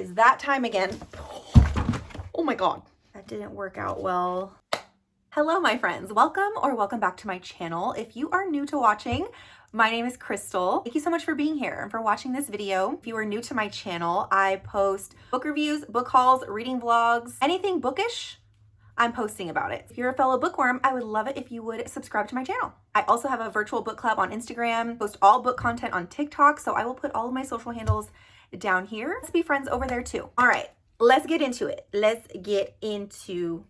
is that time again. Oh my God, that didn't work out well. Hello, my friends. Welcome back to my channel. If you are new to watching, my name is Crystal. Thank you so much for being here and for watching this video. If you are new to my channel, I post book reviews, book hauls, reading vlogs, anything bookish, I'm posting about it. If you're a fellow bookworm, I would love it if you would subscribe to my channel. I also have a virtual book club on Instagram, post all book content on TikTok, so I will put all of my social handles down here. Let's be friends over there too. All right, let's get into it. Let's get into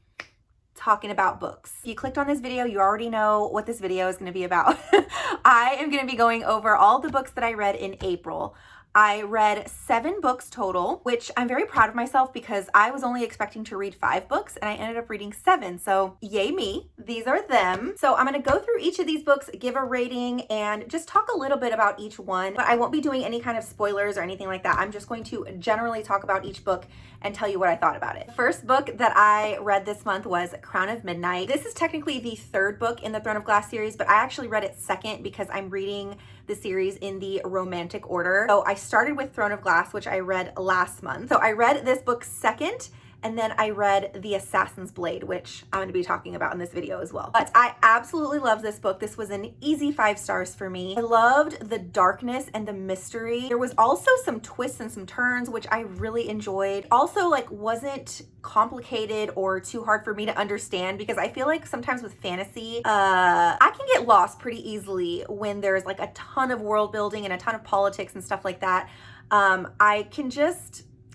talking about books. If you clicked on this video, you already know what this video is going to be about. I am going to be going over all the books that I read in April. I read 7 books total, which I'm very proud of myself because I was only expecting to read 5 books and I ended up reading 7. So yay me, these are them. So I'm going to go through each of these books, give a rating, and just talk a little bit about each one, but I won't be doing any kind of spoilers or anything like that. I'm just going to generally talk about each book and tell you what I thought about it. The first book that I read this month was Crown of Midnight. This is technically the 3rd book in the Throne of Glass series, but I actually read it second because I'm reading the series in the romantic order. So I started with Throne of Glass, which I read last month. So I read this book second, and then I read The Assassin's Blade, which I'm going to be talking about in this video as well. But I absolutely love this book. This was an easy 5 stars for me. I loved the darkness and the mystery. There was also some twists and some turns, which I really enjoyed. Also, like, wasn't complicated or too hard for me to understand, because I feel like sometimes with fantasy, I can get lost pretty easily when there's like a ton of world building and a ton of politics and stuff like that.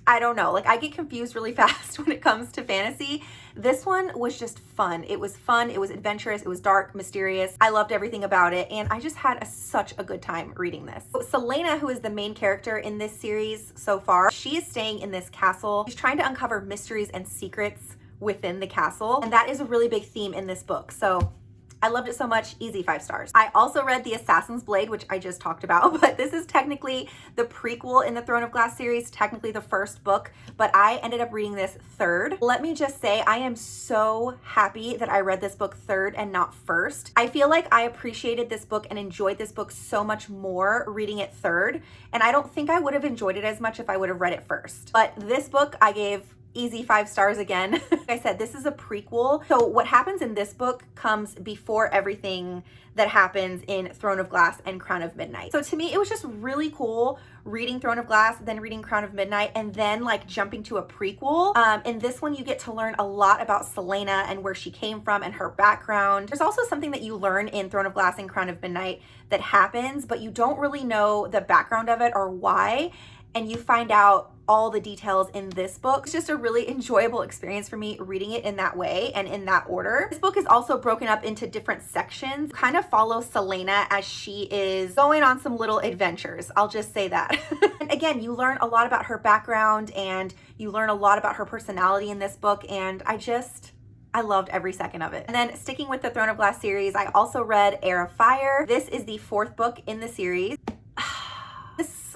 I don't know, like I get confused really fast when it comes to fantasy. This one was just fun. It was fun, it was adventurous, it was dark, mysterious. I loved everything about it, and I just had such a good time reading this. So Selena, who is the main character in this series so far, she is staying in this castle. She's trying to uncover mysteries and secrets within the castle, and that is a really big theme in this book. So I loved it so much, easy 5 stars. I also read The Assassin's Blade, which I just talked about, but this is technically the prequel in the Throne of Glass series, technically the 1st book, but I ended up reading this 3rd. Let me just say, I am so happy that I read this book 3rd and not 1st. I feel like I appreciated this book and enjoyed this book so much more reading it 3rd, and I don't think I would have enjoyed it as much if I would have read it 1st. But this book I gave easy 5 stars again. Like I said, this is a prequel. So what happens in this book comes before everything that happens in Throne of Glass and Crown of Midnight. So to me, it was just really cool reading Throne of Glass, then reading Crown of Midnight, and then like jumping to a prequel. In this one, you get to learn a lot about Selena and where she came from and her background. There's also something that you learn in Throne of Glass and Crown of Midnight that happens, but you don't really know the background of it or why. And you find out all the details in this book. It's just a really enjoyable experience for me reading it in that way and in that order. This book is also broken up into different sections, kind of follow Selena as she is going on some little adventures. I'll just say that. And again, you learn a lot about her background and you learn a lot about her personality in this book, and I loved every second of it. And then sticking with the Throne of Glass series, I also read Heir of Fire. This is the 4th book in the series.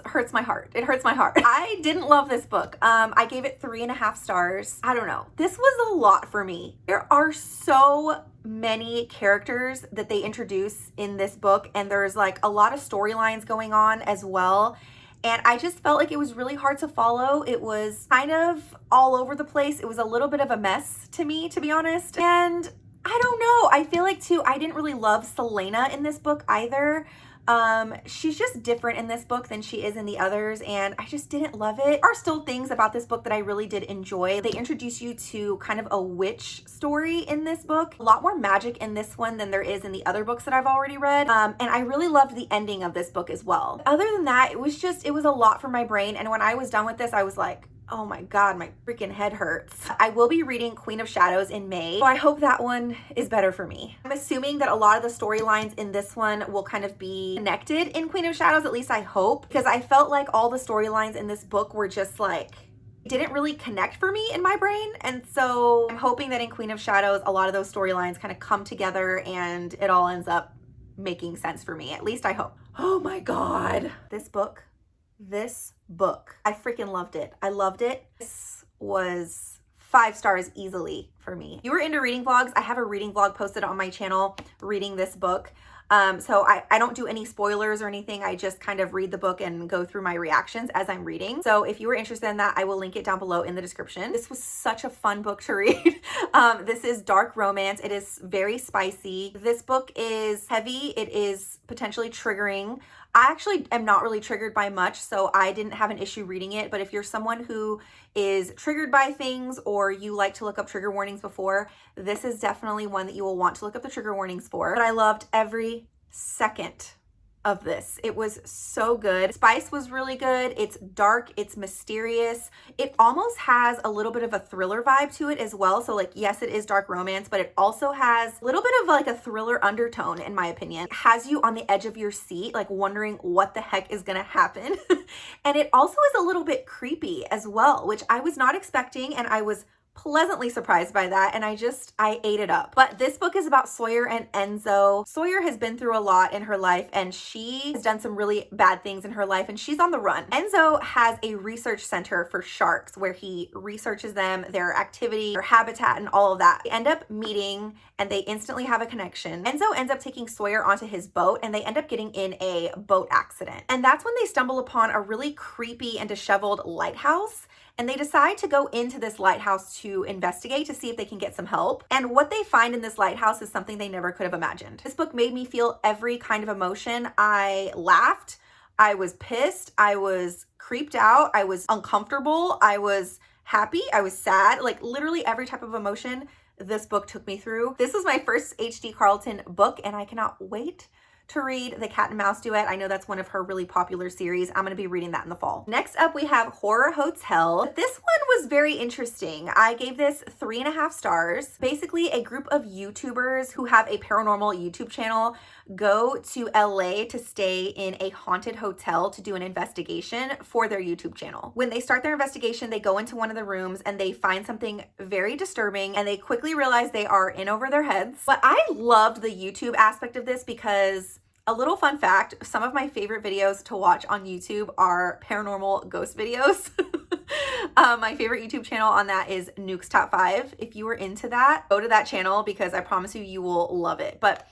Hurts my heart. It hurts my heart. I didn't love this book. I gave it 3.5 stars. I don't know. This was a lot for me. There are so many characters that they introduce in this book, and there's like a lot of storylines going on as well. And I just felt like it was really hard to follow. It was kind of all over the place. It was a little bit of a mess to me, to be honest. And I don't know. I feel like too, I didn't really love Selena in this book either. She's just different in this book than she is in the others, and I just didn't love it. There are still things about this book that I really did enjoy. They introduce you to kind of a witch story in this book. A lot more magic in this one than there is in the other books that I've already read. And I really loved the ending of this book as well. Other than that, it was a lot for my brain. And when I was done with this, I was like, oh my God, my freaking head hurts. I will be reading Queen of Shadows in May, so I hope that one is better for me. I'm assuming that a lot of the storylines in this one will kind of be connected in Queen of Shadows, at least I hope, because I felt like all the storylines in this book were just like, didn't really connect for me in my brain. And so I'm hoping that in Queen of Shadows, a lot of those storylines kind of come together and it all ends up making sense for me. At least I hope. Oh my God. This book, I freaking loved it. I loved it. This was 5 stars easily for me. If you were into reading vlogs, I have a reading vlog posted on my channel reading this book. So I don't do any spoilers or anything. I just kind of read the book and go through my reactions as I'm reading. So if you were interested in that, I will link it down below in the description. This was such a fun book to read. This is dark romance. It is very spicy. This book is heavy. It is potentially triggering. I actually am not really triggered by much, so I didn't have an issue reading it. But if you're someone who is triggered by things, or you like to look up trigger warnings before, this is definitely one that you will want to look up the trigger warnings for. But I loved every second of this. It was so good. Spice was really good. It's dark, it's mysterious. It almost has a little bit of a thriller vibe to it as well. So like, yes, it is dark romance, but it also has a little bit of like a thriller undertone, in my opinion. It has you on the edge of your seat, like wondering what the heck is gonna happen. And it also is a little bit creepy as well, which I was not expecting, and I was pleasantly surprised by that, and I ate it up. But this book is about Sawyer and Enzo. Sawyer has been through a lot in her life, and she has done some really bad things in her life, and she's on the run. Enzo has a research center for sharks where he researches them, their activity, their habitat, and all of that. They end up meeting, and they instantly have a connection. Enzo ends up taking Sawyer onto his boat, and they end up getting in a boat accident. And that's when they stumble upon a really creepy and disheveled lighthouse. And they decide to go into this lighthouse to investigate, to see if they can get some help. And what they find in this lighthouse is something they never could have imagined. This book made me feel every kind of emotion. I laughed, I was pissed, I was creeped out, I was uncomfortable, I was happy, I was sad, like literally every type of emotion this book took me through. This was my first H.D. Carlton book, and I cannot wait to read The Cat and Mouse Duet. I know that's one of her really popular series. I'm going to be reading that in the fall. Next up, we have Horror Hotel. This one was very interesting. I gave this 3.5 stars. Basically, a group of YouTubers who have a paranormal YouTube channel go to LA to stay in a haunted hotel to do an investigation for their YouTube channel. When they start their investigation, they go into one of the rooms and they find something very disturbing, and they quickly realize they are in over their heads. But I loved the YouTube aspect of this because, a little fun fact, some of my favorite videos to watch on YouTube are paranormal ghost videos. My favorite YouTube channel on that is Nuke's Top 5. If you were into that, go to that channel because I promise you, you will love it. But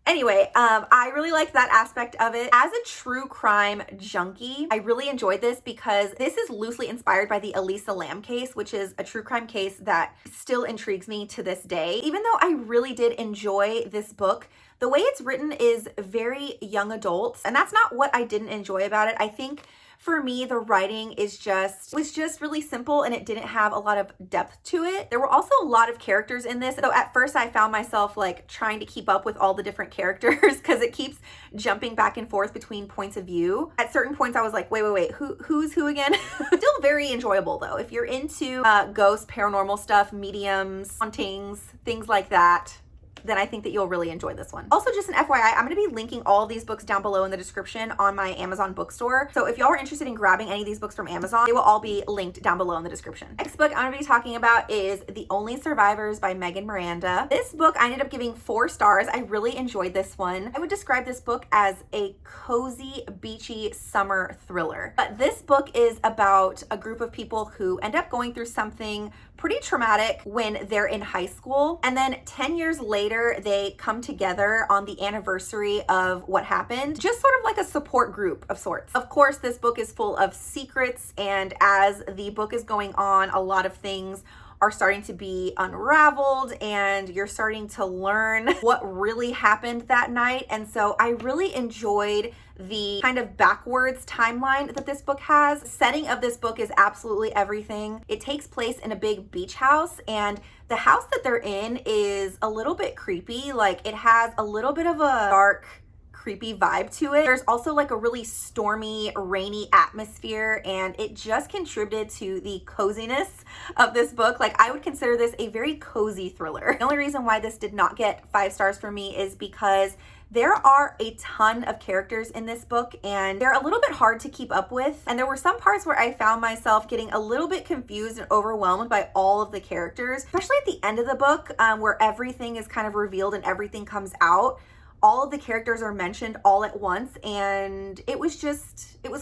anyway, I really liked that aspect of it. As a true crime junkie, I really enjoyed this because this is loosely inspired by the Elisa Lam case, which is a true crime case that still intrigues me to this day. Even though I really did enjoy this book, the way it's written is very young adult, and that's not what I didn't enjoy about it. I think for me, the writing was just really simple, and it didn't have a lot of depth to it. There were also a lot of characters in this. So at first I found myself like trying to keep up with all the different characters because it keeps jumping back and forth between points of view. At certain points I was like, wait, who's who again? Still very enjoyable though. If you're into ghosts, paranormal stuff, mediums, hauntings, things like that, then I think that you'll really enjoy this one. Also, just an FYI, I'm going to be linking all of these books down below in the description on my Amazon bookstore. So if y'all are interested in grabbing any of these books from Amazon, they will all be linked down below in the description. Next book I'm going to be talking about is The Only Survivors by Megan Miranda. This book I ended up giving 4 stars. I really enjoyed this one. I would describe this book as a cozy, beachy summer thriller. But this book is about a group of people who end up going through something pretty traumatic when they're in high school. And then 10 years later, they come together on the anniversary of what happened, just sort of like a support group of sorts. Of course, this book is full of secrets, and as the book is going on, a lot of things are starting to be unraveled, and you're starting to learn what really happened that night. And so I really enjoyed the kind of backwards timeline that this book has. Setting of this book is absolutely everything. It takes place in a big beach house, and the house that they're in is a little bit creepy. Like, it has a little bit of a dark, creepy vibe to it. There's also like a really stormy, rainy atmosphere, and it just contributed to the coziness of this book. Like, I would consider this a very cozy thriller. The only reason why this did not get 5 stars for me is because there are a ton of characters in this book, and they're a little bit hard to keep up with. And there were some parts where I found myself getting a little bit confused and overwhelmed by all of the characters, especially at the end of the book, where everything is kind of revealed and everything comes out. all of the characters are mentioned all at once, and it was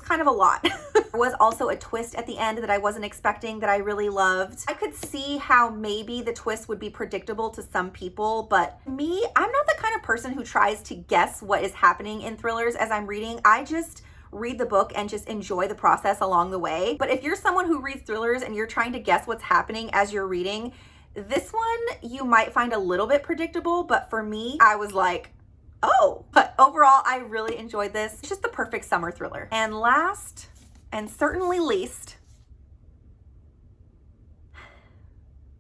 kind of a lot. There was also a twist at the end that I wasn't expecting that I really loved. I could see how maybe the twist would be predictable to some people, but me, I'm not the kind of person who tries to guess what is happening in thrillers as I'm reading. I just read the book and just enjoy the process along the way. But if you're someone who reads thrillers and you're trying to guess what's happening as you're reading, this one you might find a little bit predictable, but for me, I was like, oh. But overall, I really enjoyed this. It's just the perfect summer thriller. And last, and certainly least,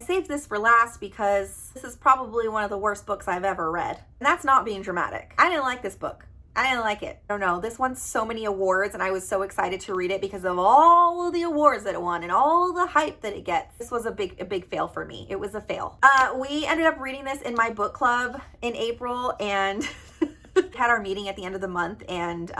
I saved this for last because this is probably one of the worst books I've ever read. And that's not being dramatic. I didn't like this book. I didn't like it. I don't know. This won so many awards and I was so excited to read it because of all of the awards that it won and all the hype that it gets. This was a big fail for me. It was a fail. We ended up reading this in my book club in April and had our meeting at the end of the month, and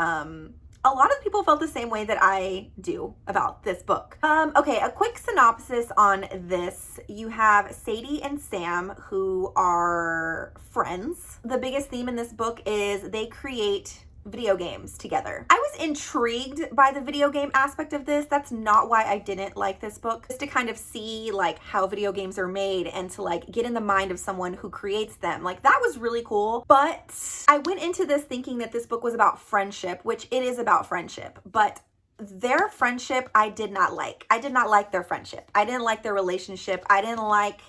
a lot of people felt the same way that I do about this book. Okay, a quick synopsis on this. You have Sadie and Sam, who are friends. The biggest theme in this book is they create video games together. I was intrigued by the video game aspect of this. That's not why I didn't like this book. Just to kind of see like how video games are made and to like get in the mind of someone who creates them. Like that was really cool. But I went into this thinking that this book was about friendship, which it is about friendship, but their friendship I did not like. I did not like their friendship. I didn't like their relationship. I didn't like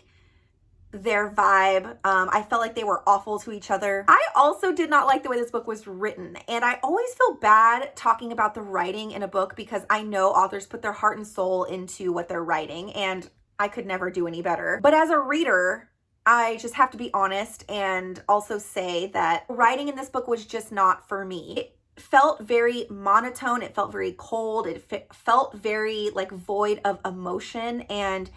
their vibe. I felt like they were awful to each other. I also did not like the way this book was written. And I always feel bad talking about the writing in a book because I know authors put their heart and soul into what they're writing and I could never do any better. But as a reader, I just have to be honest and also say that writing in this book was just not for me. It felt very monotone. It felt very cold. It felt very like void of emotion. And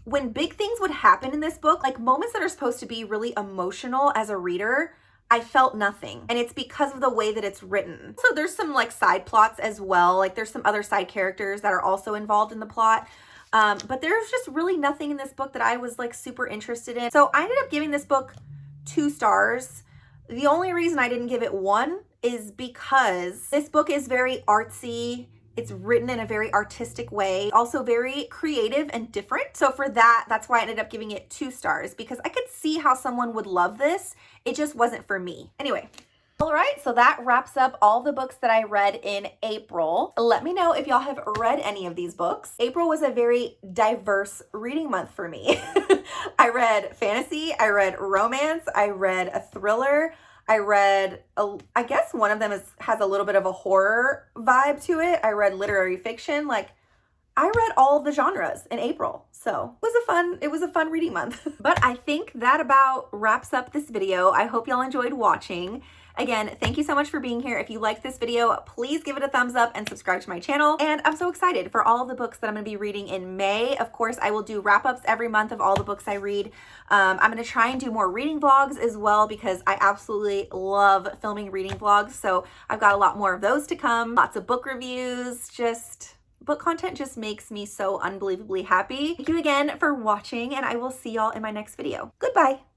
when big things would happen in this book, like moments that are supposed to be really emotional as a reader, I felt nothing. And it's because of the way that it's written. So there's some like side plots as well. Like there's some other side characters that are also involved in the plot. But there's just really nothing in this book that I was like super interested in. So I ended up giving this book 2 stars. The only reason I didn't give it 1 is because this book is very artsy. It's written in a very artistic way, also very creative and different. So for that, that's why I ended up giving it 2 stars because I could see how someone would love this. It just wasn't for me. Anyway. All right, so that wraps up all the books that I read in April. Let me know if y'all have read any of these books. April was a very diverse reading month for me. I read fantasy, I read romance, I read a thriller, I read, I guess one of them has a little bit of a horror vibe to it. I read literary fiction. Like, I read all of the genres in April. So it was a fun reading month. But I think that about wraps up this video. I hope y'all enjoyed watching. Again, thank you so much for being here. If you liked this video, please give it a thumbs up and subscribe to my channel. And I'm so excited for all of the books that I'm going to be reading in May. Of course, I will do wrap-ups every month of all the books I read. I'm going to try and do more reading vlogs as well because I absolutely love filming reading vlogs. So I've got a lot more of those to come. Lots of book reviews. Book content just makes me so unbelievably happy. Thank you again for watching, and I will see y'all in my next video. Goodbye.